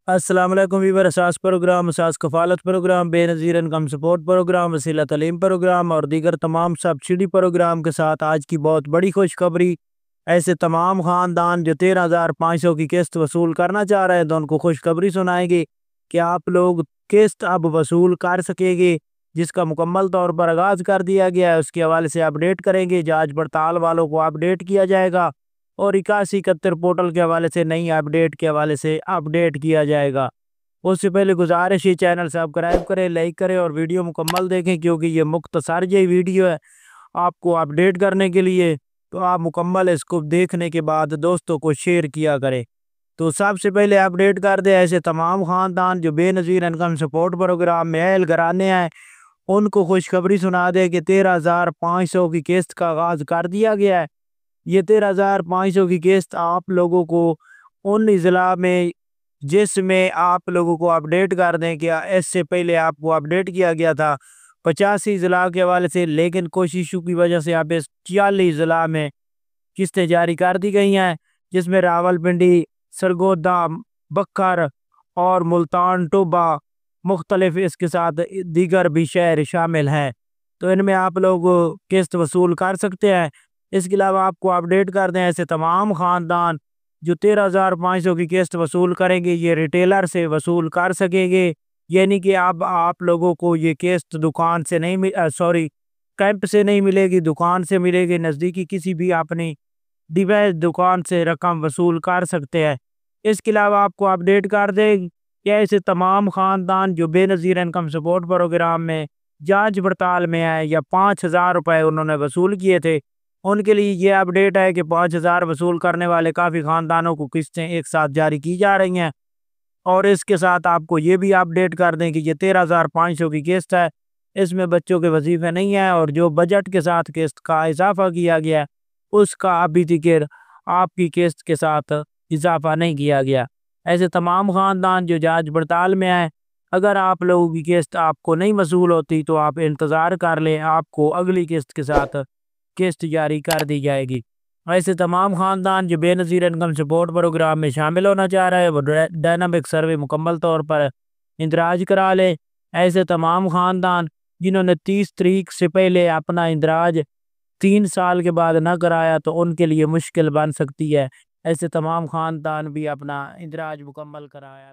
अस्सलाम वालेकुम viewer. Ehsaas programme, Ehsaas Kafaalat programme, Benazir income support programme, Waseela Taleem programme और दीगर तमाम सब्सिडी प्रोग्राम के साथ आज की बहुत बड़ी खुशखबरी। ऐसे तमाम ख़ानदान जो 13,500 की किस्त वसूल करना चाह रहे हैं तो उनको खुशखबरी सुनाएंगे कि आप लोग किस्त अब वसूल कर सकेंगे, जिसका मुकम्मल तौर पर आगाज़ कर दिया गया है। उसके हवाले से अपडेट करेंगे, जाँच पड़ताल वालों को अपडेट किया जाएगा और 8171 पोर्टल के हवाले से नई अपडेट के हवाले से अपडेट किया जाएगा। उससे पहले गुजारिश है, चैनल सब्सक्राइब करें, लाइक करें और वीडियो मुकम्मल देखें, क्योंकि ये मुख्तसर जी वीडियो है आपको अपडेट करने के लिए। तो आप मुकम्मल इसको देखने के बाद दोस्तों को शेयर किया करें। तो सबसे पहले अपडेट कर दे, ऐसे तमाम ख़ानदान जो बेनज़ीर इनकम सपोर्ट प्रोग्राम में अहल घराने हैं उनको खुशखबरी सुना दे कि 13,500 की किस्त का आगाज़ कर दिया गया है। ये 13,500 की किस्त आप लोगों को उन ज़िला में जिसमें आप लोगों को अपडेट कर दें कि इससे पहले आपको अपडेट किया गया था 85 ज़िला के हवाले से, लेकिन कोशिशों की वजह से अब इस 40 ज़िला में किस्तें जारी कर दी गई हैं, जिसमें रावलपिंडी, सरगोदा, बक्कर और मुल्तान टोबा मुख्तलिफ इसके साथ दीगर भी शहर शामिल हैं। तो इनमें आप लोग किस्त वसूल कर सकते हैं। इसके अलावा आपको अपडेट कर दें, ऐसे तमाम ख़ानदान जो 13,500 की किस्त वसूल करेंगे ये रिटेलर से वसूल कर सकेंगे। यानी कि अब आप लोगों को ये किस्त दुकान से नहीं कैंप से नहीं मिलेगी, दुकान से मिलेगी। नज़दीकी किसी भी अपनी डिवाइस दुकान से रकम वसूल कर सकते हैं। इसके अलावा आपको अपडेट कर दें कि ऐसे तमाम ख़ानदान जो बेनज़ीर इनकम सपोर्ट प्रोग्राम में जांच पड़ताल में आए या 5,000 रुपये उन्होंने वसूल किए थे, उनके लिए ये अपडेट है कि 5,000 वसूल करने वाले काफ़ी ख़ानदानों को किस्तें एक साथ जारी की जा रही हैं। और इसके साथ आपको ये भी अपडेट कर दें कि ये 13,500 की किस्त है, इसमें बच्चों के वजीफे नहीं हैं और जो बजट के साथ किस्त का इजाफा किया गया उसका अभी जिक्र आपकी किस्त के साथ इजाफा नहीं किया गया। ऐसे तमाम ख़ानदान जो जांच पड़ताल में आए, अगर आप लोगों की किस्त आपको नहीं वसूल होती तो आप इंतज़ार कर लें, आपको अगली किस्त के साथ किस्त जारी कर दी जाएगी। ऐसे तमाम ख़ानदान जो बेनज़ीर इनकम सपोर्ट प्रोग्राम में शामिल होना चाह रहे हैं वो डायनामिक सर्वे मुकम्मल तौर पर इंदराज करा लें। ऐसे तमाम ख़ानदान जिन्होंने 30 तारीख से पहले अपना इंदराज 3 साल के बाद ना कराया तो उनके लिए मुश्किल बन सकती है। ऐसे तमाम ख़ानदान भी अपना इंदराज मुकम्मल कराया।